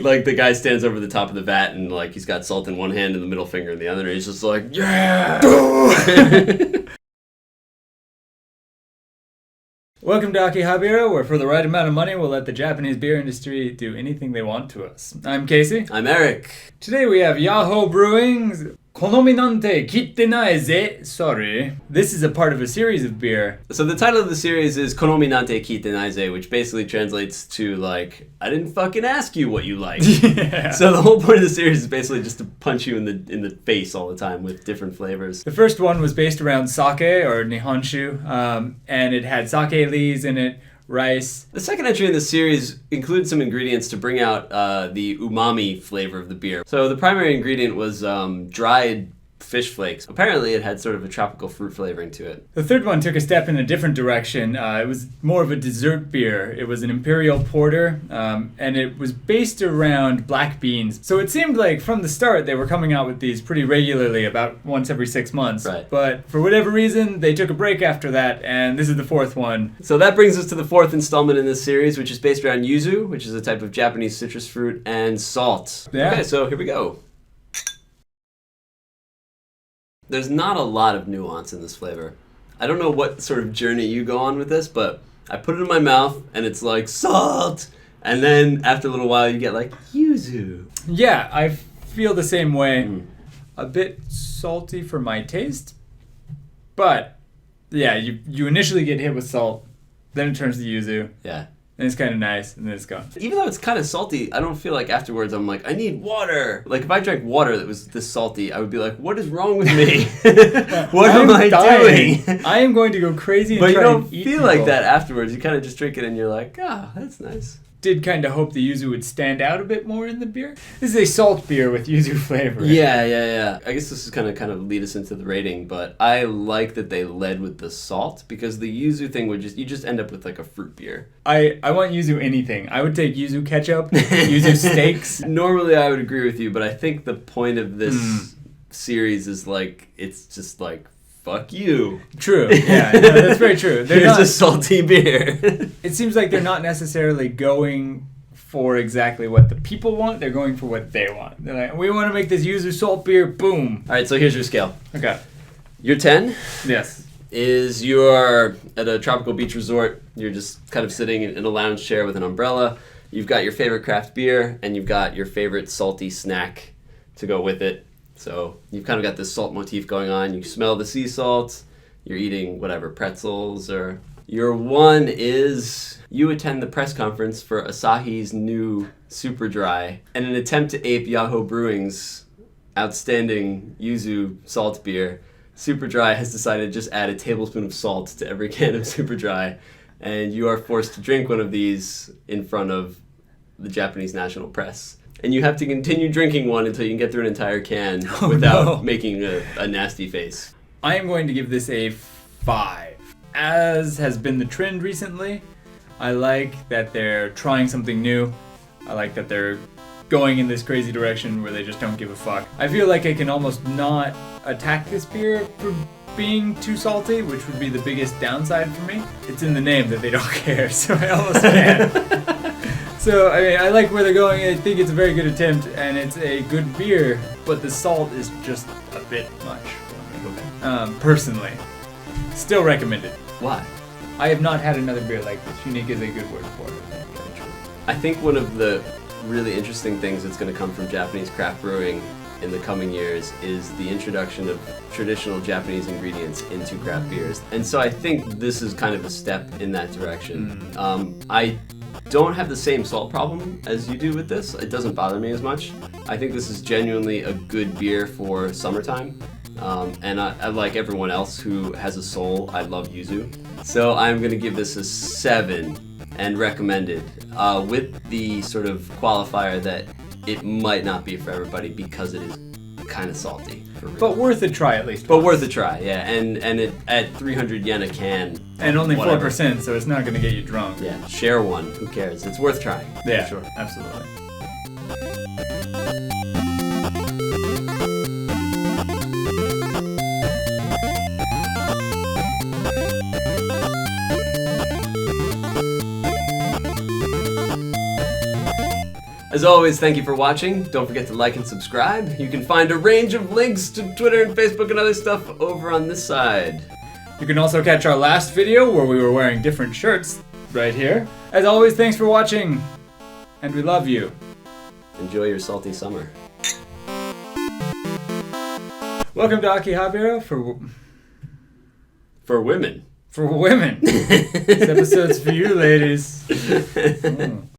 like the guy stands over the top of the vat and like he's got salt in one hand and the middle finger in the other, and he's just like, yeah. Welcome to Akihabara, where for the right amount of money, we'll let the Japanese beer industry do anything they want to us. I'm Casey. I'm Eric. Today we have Yahoo Brewing's Konomi Nante Kitte Nai Ze. Sorry. This is a part of a series of beer. So the title of the series is Konomi Nante Kitte Naize, which basically translates to like, I didn't fucking ask you what you like. Yeah. So the whole point of the series is basically just to punch you in the face all the time with different flavors. The first one was based around sake, or Nihonshu, and it had sake leaves in it, rice. The second entry in the series includes some ingredients to bring out the umami flavor of the beer. So the primary ingredient was dried fish flakes. Apparently it had sort of a tropical fruit flavoring to it. The third one took a step in a different direction. It was more of a dessert beer. It was an imperial porter, and it was based around black beans. So it seemed like from the start they were coming out with these pretty regularly, about once every 6 months. Right. But for whatever reason, they took a break after that, and this is the fourth one. So that brings us to the fourth installment in this series, which is based around yuzu, which is a type of Japanese citrus fruit, and salt. Yeah. Okay, so here we go. There's not a lot of nuance in this flavor. I don't know what sort of journey you go on with this, but I put it in my mouth and it's like salt, and then after a little while you get like yuzu. Yeah, I feel the same way. A bit salty for my taste, but yeah, you initially get hit with salt, then it turns to yuzu, Yeah. and it's kind of nice, and then it's gone. Even though it's kind of salty, I don't feel like afterwards I'm like, I need water. Like if I drank water that was this salty, I would be like, what is wrong with me? What am I doing? I am going to go crazy and But you try don't and eat feel people. like that afterwards. You kind of just drink it and you're like, ah, that's nice. Did kind of hope the yuzu would stand out a bit more in the beer. This is a salt beer with yuzu flavor. Yeah. I guess this is kind of lead us into the rating, but I like that they led with the salt because the yuzu thing would you just end up with like a fruit beer. I want yuzu anything. I would take yuzu ketchup, yuzu steaks. Normally I would agree with you, but I think the point of this series is like, it's just like, fuck you. True. Yeah, no, that's very true. Here's a salty beer. It seems like they're not necessarily going for exactly what the people want. They're going for what they want. They're like, we want to make this yuzu salt beer. Boom. All right, so here's your scale. Okay. Your 10 Yes. is you're at a tropical beach resort. You're just kind of sitting in a lounge chair with an umbrella. You've got your favorite craft beer, and you've got your favorite salty snack to go with it. So you've kind of got this salt motif going on. You smell the sea salt. You're eating whatever, pretzels or... Your 1 is you attend the press conference for Asahi's new Super Dry. In an attempt to ape Yahoo Brewing's outstanding yuzu salt beer, Super Dry has decided to just add a tablespoon of salt to every can of Super Dry. And you are forced to drink one of these in front of the Japanese national press. And you have to continue drinking one until you can get through an entire can without making a nasty face. I am going to give this a 5. As has been the trend recently, I like that they're trying something new. I like that they're going in this crazy direction where they just don't give a fuck. I feel like I can almost not attack this beer for being too salty, which would be the biggest downside for me. It's in the name that they don't care, so I almost can. So, I mean, I like where they're going. I think it's a very good attempt, and it's a good beer, but the salt is just a bit much for me. Personally. Still recommended. Why? I have not had another beer like this. Unique is a good word for it. I think one of the really interesting things that's going to come from Japanese craft brewing in the coming years is the introduction of traditional Japanese ingredients into craft beers. And so I think this is kind of a step in that direction. I don't have the same salt problem as you do with this. It doesn't bother me as much. I think this is genuinely a good beer for summertime. And I like everyone else who has a soul, I love yuzu. So I'm going to give this a 7 and recommended, with the sort of qualifier that it might not be for everybody because it is kind of salty. For real. But worth a try at least. But worth a try, yeah. And it at 300 yen a can. And only whatever. 4%, so it's not going to get you drunk. Yeah, share one. Who cares? It's worth trying. Yeah, for sure. Absolutely. As always, thank you for watching. Don't forget to like and subscribe. You can find a range of links to Twitter and Facebook and other stuff over on this side. You can also catch our last video where we were wearing different shirts right here. As always, thanks for watching, and we love you. Enjoy your salty summer. Welcome to Akihabara For women. for women. This episode's for you, ladies.